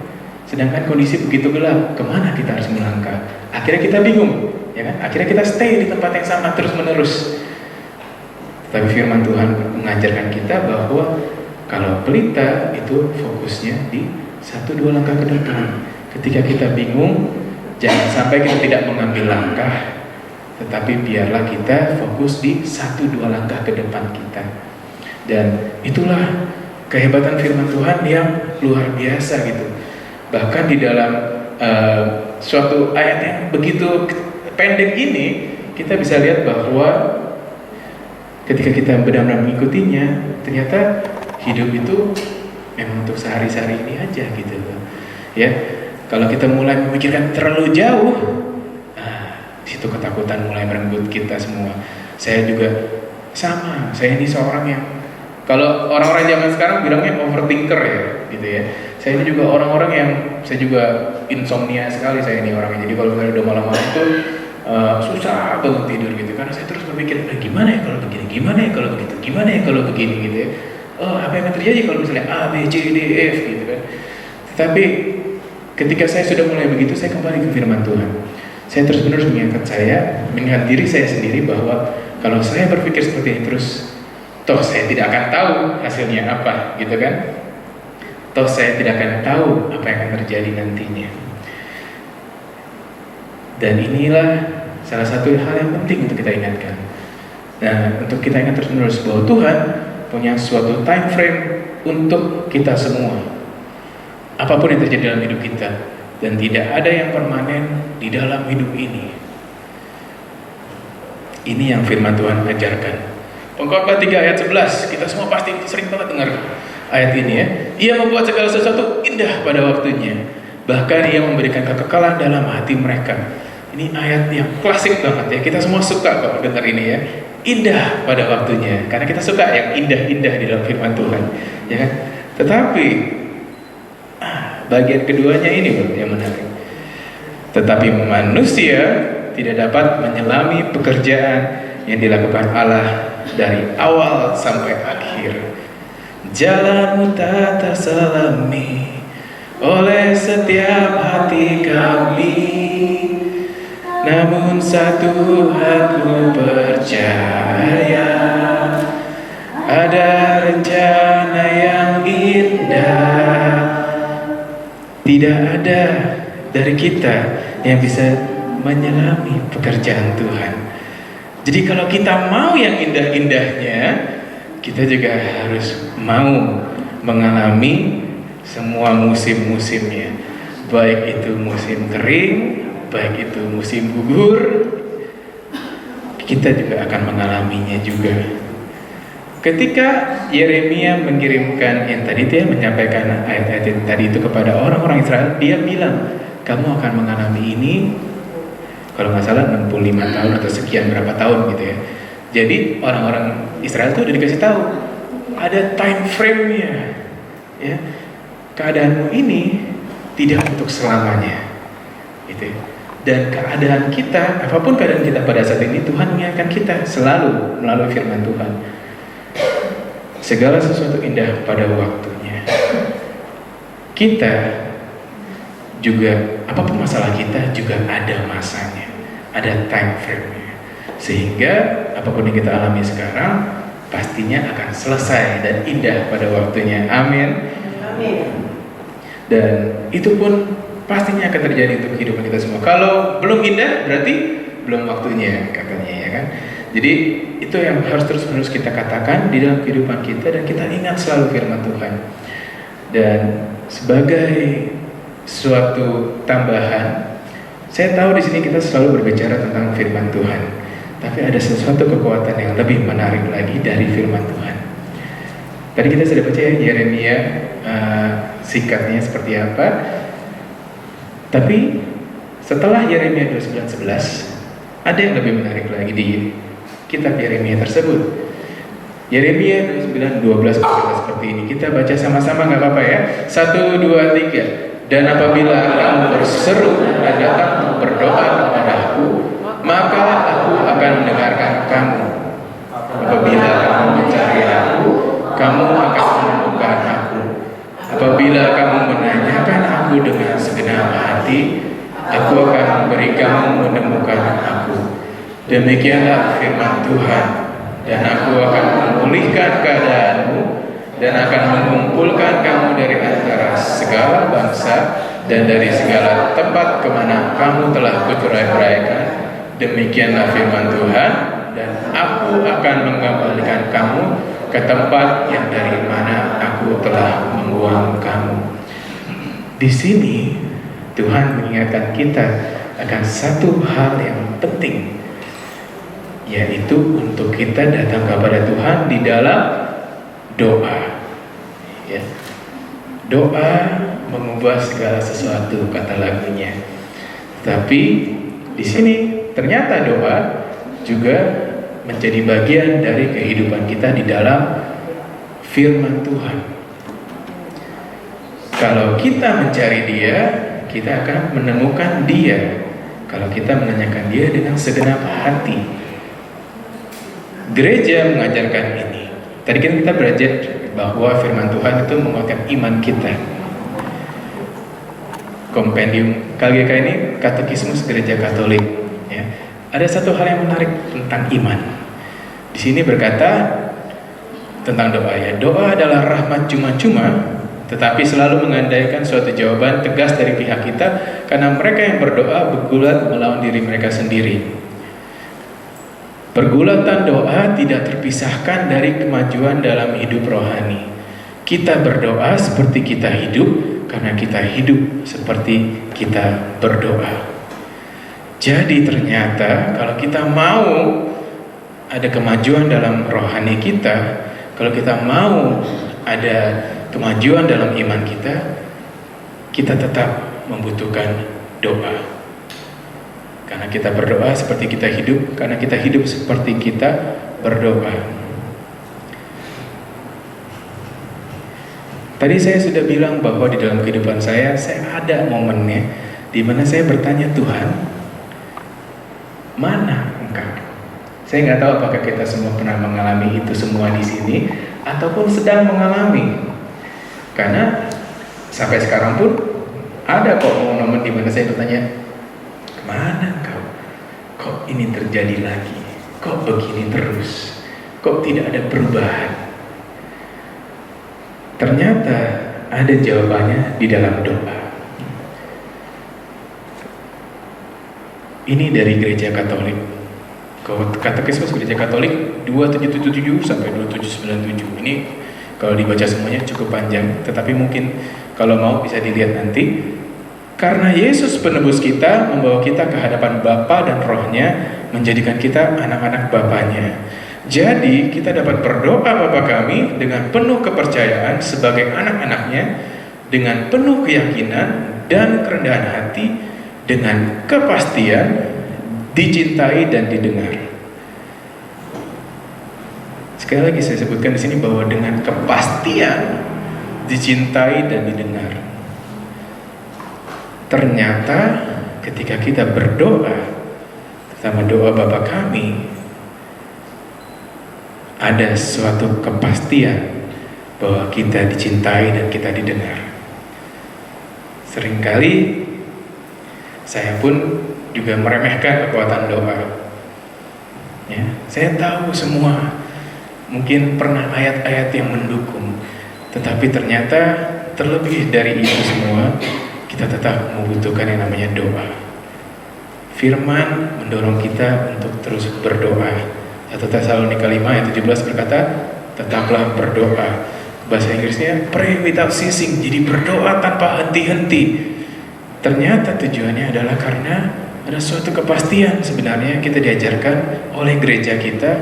sedangkan kondisi begitu gelap, kemana kita harus melangkah? Akhirnya kita bingung, ya kan? Akhirnya kita stay di tempat yang sama terus-menerus. Tapi firman Tuhan mengajarkan kita bahwa kalau pelita itu fokusnya di 1-2 langkah ke depan. Ketika kita bingung, jangan sampai kita tidak mengambil langkah, tetapi biarlah kita fokus di 1-2 langkah ke depan kita. Dan itulah kehebatan firman Tuhan yang luar biasa gitu. Bahkan di dalam suatu ayat yang begitu pendek ini, kita bisa lihat bahwa ketika kita benar-benar mengikutinya, ternyata hidup itu memang untuk sehari-hari ini aja gitu loh. Ya, kalau kita mulai memikirkan terlalu jauh, di situ ketakutan mulai merenggut kita semua. Saya juga sama. Saya ini seorang yang, kalau orang-orang zaman sekarang bilangnya overthinker ya, gitu ya. Saya ini juga orang-orang yang, saya juga insomnia sekali saya ini orangnya. Jadi kalau misalnya udah malam-malam itu susah banget tidur gitu. Karena saya terus berpikir, gimana ya kalau begini, gimana ya kalau begitu, gimana ya kalau begini gitu ya. Oh, apa yang akan terjadi kalau misalnya A, B, C, D, F gitu kan. Tetapi ketika saya sudah mulai begitu, saya kembali ke firman Tuhan. Saya terus-menerus mengingat diri saya sendiri bahwa kalau saya berpikir seperti ini terus, toh saya tidak akan tahu hasilnya apa, gitu kan? Toh saya tidak akan tahu apa yang akan terjadi nantinya. Dan inilah salah satu hal yang penting untuk kita ingatkan. Dan untuk kita ingat terus-menerus bahwa Tuhan punya suatu time frame untuk kita semua. Apapun yang terjadi dalam hidup kita, dan tidak ada yang permanen di dalam hidup ini. Ini yang firman Tuhan ajarkan. Pengkhotbah 3 ayat 11, kita semua pasti sering banget dengar ayat ini ya. Ia membuat segala sesuatu indah pada waktunya, bahkan ia memberikan kekekalan dalam hati mereka. Ini ayat yang klasik banget ya, kita semua suka kalau dengar ini ya. Indah pada waktunya, karena kita suka yang indah-indah di dalam firman Tuhan, ya kan? Tetapi bagian keduanya ini yang menarik. Tetapi manusia tidak dapat menyelami pekerjaan yang dilakukan Allah dari awal sampai akhir. Jalanmu tak terselami oleh setiap hati kami, namun satu hal ku percaya, Ada rencana yang indah. Tidak ada dari kita yang bisa menyelami pekerjaan Tuhan. Jadi kalau kita mau yang indah-indahnya, kita juga harus mau mengalami semua musim-musimnya. Baik itu musim kering, baik itu musim gugur, kita juga akan mengalaminya juga. Ketika Yeremia mengirimkan yang tadi dia menyampaikan ayat-ayat yang tadi itu kepada orang-orang Israel, dia bilang, kamu akan mengalami ini, kalau nggak salah 65 tahun atau sekian berapa tahun gitu ya. Jadi orang-orang Israel itu udah dikasih tahu, ada time frame-nya, ya. Keadaanmu ini tidak untuk selamanya, gitu ya. Dan keadaan kita, apapun keadaan kita pada saat ini, Tuhan mengingatkan kita selalu melalui firman Tuhan. Segala sesuatu indah pada waktunya. Kita juga, apapun masalah kita juga ada masanya, ada time frame-nya. Sehingga apapun yang kita alami sekarang pastinya akan selesai dan indah pada waktunya. Amin. Amin. Dan itu pun pastinya akan terjadi untuk kehidupan kita semua. Kalau belum indah berarti belum waktunya, katanya, ya kan. Jadi itu yang harus terus-menerus kita katakan di dalam kehidupan kita, dan kita ingat selalu firman Tuhan. Dan sebagai suatu tambahan, saya tahu di sini kita selalu berbicara tentang firman Tuhan, tapi ada sesuatu kekuatan yang lebih menarik lagi dari firman Tuhan. Tadi kita sudah baca ya Yeremia, sikatnya seperti apa. Tapi setelah Yeremia 29:11, ada yang lebih menarik lagi di kitab Yeremia tersebut. Yeremia 29:12 berkata seperti ini. Kita baca sama-sama, nggak apa-apa ya. 1, 2, 3. Dan apabila kamu berseru dan datang untuk berdoa kepadaku, maka aku akan mendengarkan kamu. Apabila kamu mencari aku, kamu akan menemukan aku. Apabila kamu menanyakan aku dengan segenap hati, aku akan memberi kamu menemukan aku. Demikianlah firman Tuhan. Dan aku akan memulihkan keadaanmu, dan akan mengumpulkan kamu dari antara segala bangsa dan dari segala tempat kemana kamu telah kucerai-beraikan. Demikianlah firman Tuhan. Dan aku akan mengembalikan kamu ke tempat yang dari mana aku telah membuang kamu. Di sini Tuhan mengingatkan kita akan satu hal yang penting, yaitu untuk kita datang kepada Tuhan di dalam doa. Ya. Doa mengubah segala sesuatu, kata lagunya. Tapi di sini ternyata doa juga menjadi bagian dari kehidupan kita di dalam firman Tuhan. Kalau kita mencari Dia, kita akan menemukan Dia. Kalau kita menanyakan Dia dengan segenap hati. Gereja mengajarkan ini. Tadi kan kita belajar bahwa firman Tuhan itu menguatkan iman kita. Kompendium KGK ini Katekismus Gereja Katolik. Ya. Ada satu hal yang menarik tentang iman. Di sini berkata tentang doa, ya. Doa adalah rahmat cuma-cuma, tetapi selalu mengandaikan suatu jawaban tegas dari pihak kita, karena mereka yang berdoa bergulat melawan diri mereka sendiri. Pergulatan doa tidak terpisahkan dari kemajuan dalam hidup rohani. Kita berdoa seperti kita hidup, karena kita hidup seperti kita berdoa. Jadi ternyata kalau kita mau ada kemajuan dalam rohani kita, kalau kita mau ada kemajuan dalam iman kita, kita tetap membutuhkan doa. Karena kita berdoa seperti kita hidup, karena kita hidup seperti kita berdoa. Tadi saya sudah bilang bahwa di dalam kehidupan saya ada momennya di mana saya bertanya, Tuhan, mana Engkau? Saya nggak tahu apakah kita semua pernah mengalami itu semua di sini, ataupun sedang mengalami. Karena sampai sekarang pun ada kok momen di mana saya bertanya, kemana Engkau? Kok ini terjadi lagi? Kok begini terus? Kok tidak ada perubahan? Ternyata ada jawabannya di dalam doa. Ini dari Gereja Katolik. Katekismus Gereja Katolik 2777 sampai 2797. Ini kalau dibaca semuanya cukup panjang, tetapi mungkin kalau mau bisa dilihat nanti. Karena Yesus penebus kita membawa kita ke hadapan Bapa dan Roh-Nya, menjadikan kita anak-anak Bapanya. Jadi kita dapat berdoa Bapa kami dengan penuh kepercayaan sebagai anak-anaknya, dengan penuh keyakinan dan kerendahan hati, dengan kepastian dicintai dan didengar. Sekali lagi saya sebutkan di sini bahwa dengan kepastian dicintai dan didengar. Ternyata ketika kita berdoa sama doa Bapa kami, ada suatu kepastian bahwa kita dicintai dan kita didengar. Seringkali saya pun juga meremehkan kekuatan doa. Ya, saya tahu semua, mungkin pernah ayat-ayat yang mendukung, tetapi ternyata terlebih dari itu semua, kita tetap membutuhkan yang namanya doa. Firman mendorong kita untuk terus berdoa. 1 Tesalonika 5 ayat 17 berkata, tetaplah berdoa. Bahasa Inggrisnya pray without ceasing, jadi berdoa tanpa henti-henti. Ternyata tujuannya adalah karena ada suatu kepastian sebenarnya kita diajarkan oleh gereja kita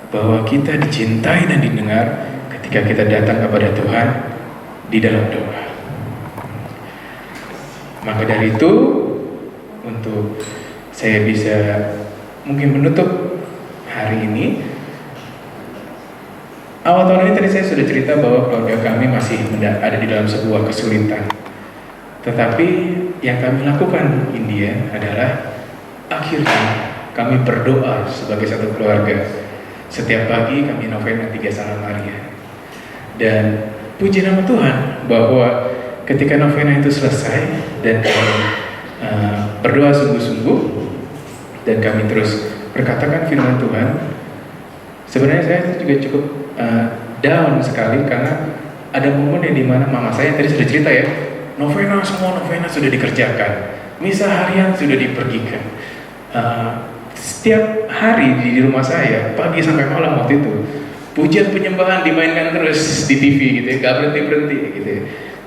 bahwa kita dicintai dan didengar ketika kita datang kepada Tuhan di dalam doa. Maka dari itu, untuk saya bisa mungkin menutup hari ini, awal tahun ini tadi saya sudah cerita bahwa keluarga kami masih ada di dalam sebuah kesulitan. Tetapi yang kami lakukan India adalah akhirnya kami berdoa sebagai satu keluarga. Setiap pagi kami novena 3 Salam Maria. Dan puji nama Tuhan bahwa ketika novena itu selesai dan kami berdoa sungguh-sungguh dan kami terus berkatakan firman Tuhan, sebenarnya saya juga cukup down sekali karena ada momen yang dimana mama saya tadi sudah cerita ya, semua novena sudah dikerjakan, misa harian sudah dipergikan, setiap hari di rumah saya pagi sampai malam waktu itu pujian penyembahan dimainkan terus di TV gitu ya, gak berhenti gitu ya.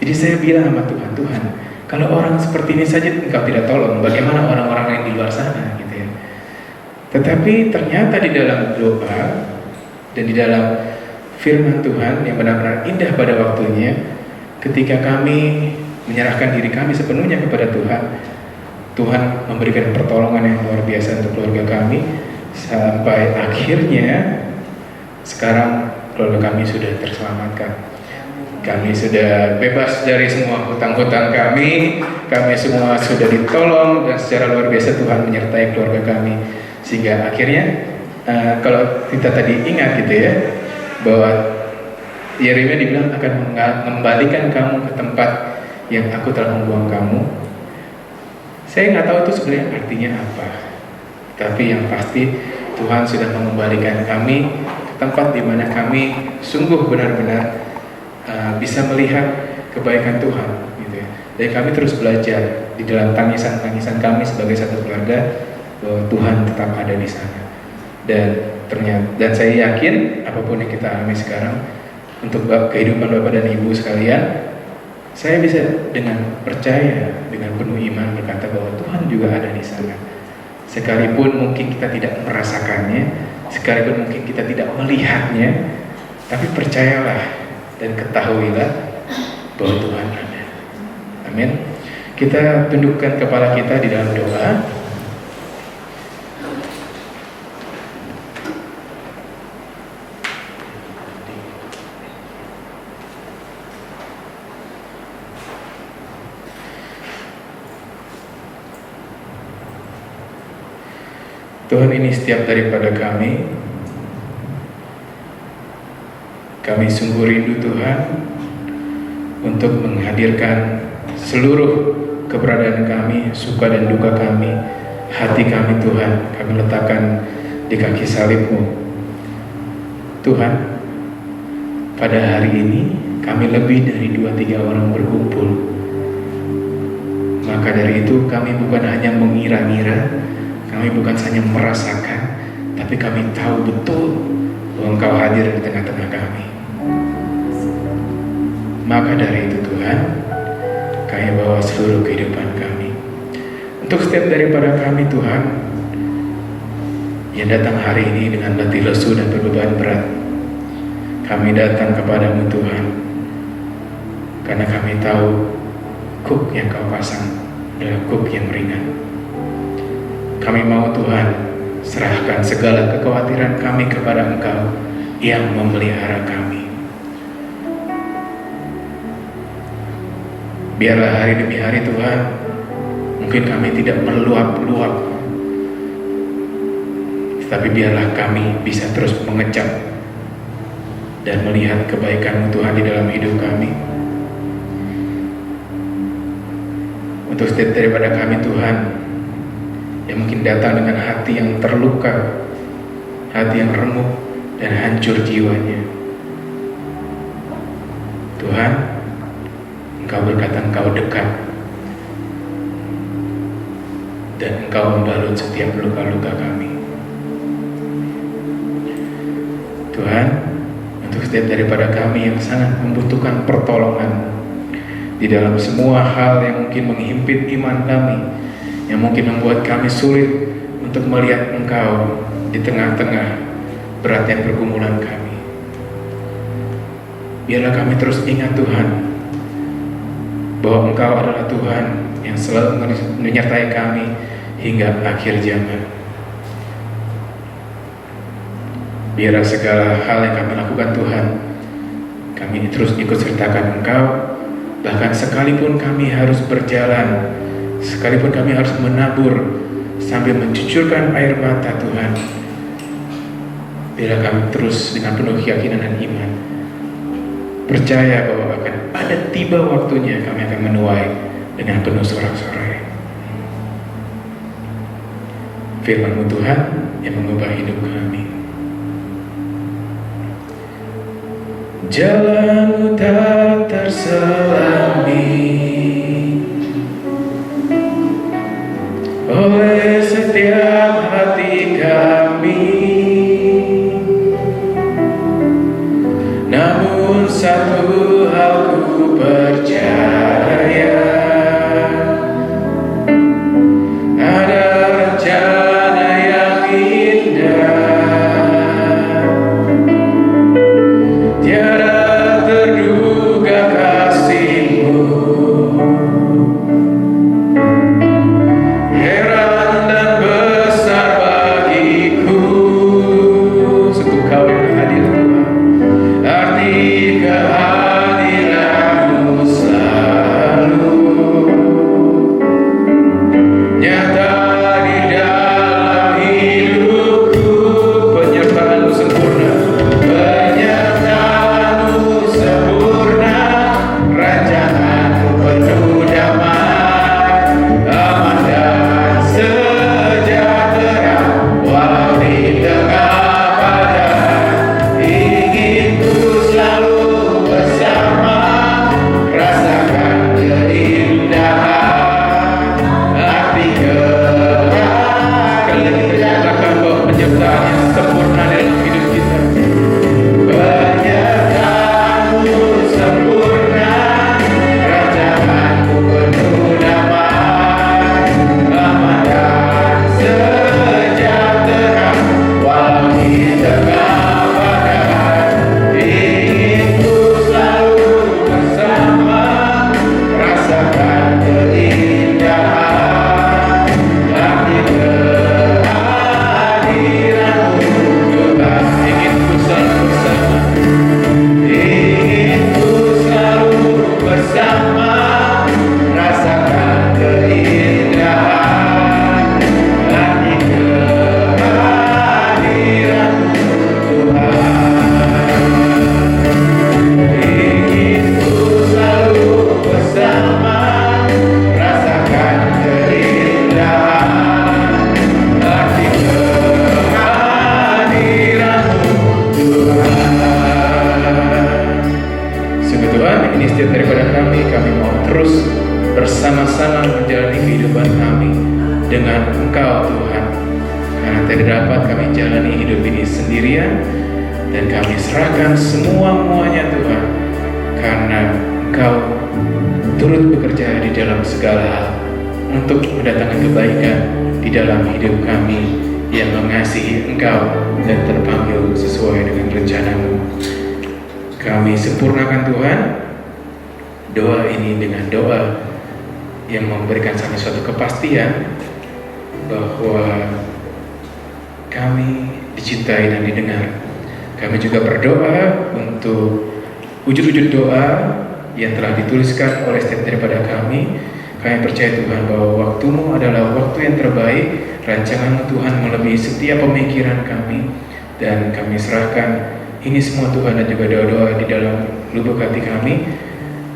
Jadi saya bilang sama Tuhan, Tuhan, kalau orang seperti ini saja Engkau tidak tolong, bagaimana orang-orang yang di luar sana gitu ya. Tetapi ternyata di dalam doa dan di dalam firman Tuhan yang benar-benar indah pada waktunya, ketika kami menyerahkan diri kami sepenuhnya kepada Tuhan, Tuhan memberikan pertolongan yang luar biasa untuk keluarga kami, sampai akhirnya sekarang keluarga kami sudah terselamatkan. Kami sudah bebas dari semua hutang-hutang kami semua sudah ditolong, dan secara luar biasa Tuhan menyertai keluarga kami. Sehingga akhirnya kalau kita tadi ingat gitu ya, bahwa Yeremia dibilang akan mengembalikan kamu ke tempat yang aku telah membuang kamu. Saya nggak tahu itu sebenarnya artinya apa, tapi yang pasti Tuhan sudah mengembalikan kami ke tempat di mana kami sungguh benar-benar bisa melihat kebaikan Tuhan gitu ya. Dan kami terus belajar di dalam tangisan-tangisan kami sebagai satu keluarga bahwa Tuhan tetap ada di sana. Dan saya yakin apapun yang kita alami sekarang, untuk kehidupan Bapak dan Ibu sekalian, saya bisa dengan percaya, dengan penuh iman berkata bahwa Tuhan juga ada di sana. Sekalipun mungkin kita tidak merasakannya, sekalipun mungkin kita tidak melihatnya, tapi percayalah dan ketahuilah bahwa Tuhan ada. Amin. Kita tundukkan kepala kita di dalam doa. Tuhan, ini setiap daripada kami sungguh rindu Tuhan untuk menghadirkan seluruh keberadaan kami, suka dan duka kami, hati kami Tuhan, kami letakkan di kaki salib-Mu. Tuhan, pada hari ini kami lebih dari 2-3 orang berkumpul. Maka dari itu kami bukan hanya mengira-ngira, kami bukan hanya merasakan, tapi kami tahu betul bahwa Engkau hadir di tengah-tengah kami. Maka dari itu Tuhan, kami bawa seluruh kehidupan kami. Untuk setiap daripada kami Tuhan, yang datang hari ini dengan letih lesu dan berbeban berat, kami datang kepadamu Tuhan, karena kami tahu kuk yang Kau pasang adalah kuk yang ringan. Kami mau Tuhan, serahkan segala kekhawatiran kami kepada Engkau yang memelihara kami. Biarlah hari demi hari Tuhan, mungkin kami tidak meluap-luap, tetapi biarlah kami bisa terus mengecap dan melihat kebaikan-Mu Tuhan di dalam hidup kami. Untuk setiap daripada kami Tuhan, yang mungkin datang dengan hati yang terluka, hati yang remuk dan hancur jiwanya, Tuhan, Engkau berkata Engkau dekat, dan Engkau membalut setiap luka-luka kami. Tuhan, untuk setiap daripada kami yang sangat membutuhkan pertolongan di dalam semua hal yang mungkin menghimpit iman kami, yang mungkin membuat kami sulit untuk melihat Engkau di tengah-tengah beratnya pergumulan kami, biarlah kami terus ingat Tuhan, bahwa Engkau adalah Tuhan yang selalu menyertai kami hingga akhir zaman. Biarlah segala hal yang kami lakukan Tuhan, kami terus ikut sertakan Engkau. Bahkan sekalipun kami harus berjalan, sekalipun kami harus menabur sambil mencucurkan air mata Tuhan, biarlah kami terus dengan penuh keyakinan dan iman, percaya bahwa akan ada tiba waktunya kami akan menuai dengan penuh sorak-sorai firman-Mu Tuhan yang mengubah hidup kami. Jalan-Mu tak terselami oleh setiap hati kami, namun satu hal ku percaya, ada rencana yang indah, tiada terduga kasih menjalani hidup ini sendirian, dan kami serahkan semua-muanya Tuhan, karena Engkau turut bekerja di dalam segala hal untuk mendatangkan kebaikan di dalam hidup kami yang mengasihi Engkau dan terpanggil sesuai dengan rencana-Mu. Kami sempurnakan Tuhan doa ini dengan doa yang memberikan kami suatu kepastian bahwa kami dicintai dan didengar. Kami juga berdoa untuk wujud-wujud doa yang telah dituliskan oleh setiap daripada kami. Kami percaya Tuhan bahwa waktu-Mu adalah waktu yang terbaik, rancangan-Mu Tuhan melebihi setiap pemikiran kami, dan kami serahkan ini semua Tuhan dan juga doa-doa di dalam lubuk hati kami.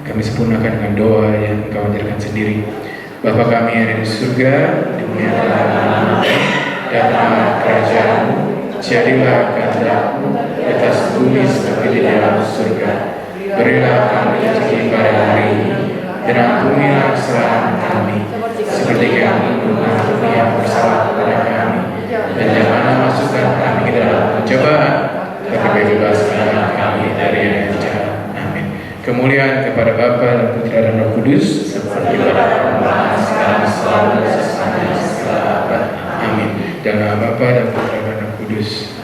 Kami sempurnakan dengan doa yang Engkau ajarkan sendiri. Bapa kami yang ada di surga, dimuliakanlah namamu, datanglah kerajaan-Mu, jadilah kehendak-Mu di atas bumi seperti di dalam surga. Berilah kami rezeki pada hari ini, dan ampunilah kesalahan kami, seperti kami mengampuni yang bersalah kepada kami, dan janganlah masukkan kami ke dalam pencobaan, tetapi bebaskanlah kami dari yang jahat. Amin. Kemuliaan kepada Bapa dan Putra dan Roh Kudus, seperti pada permulaan, sekarang, selalu, sepanjang segala abad. Amin. Dan Bapa dan Putra dan Roh Kudus.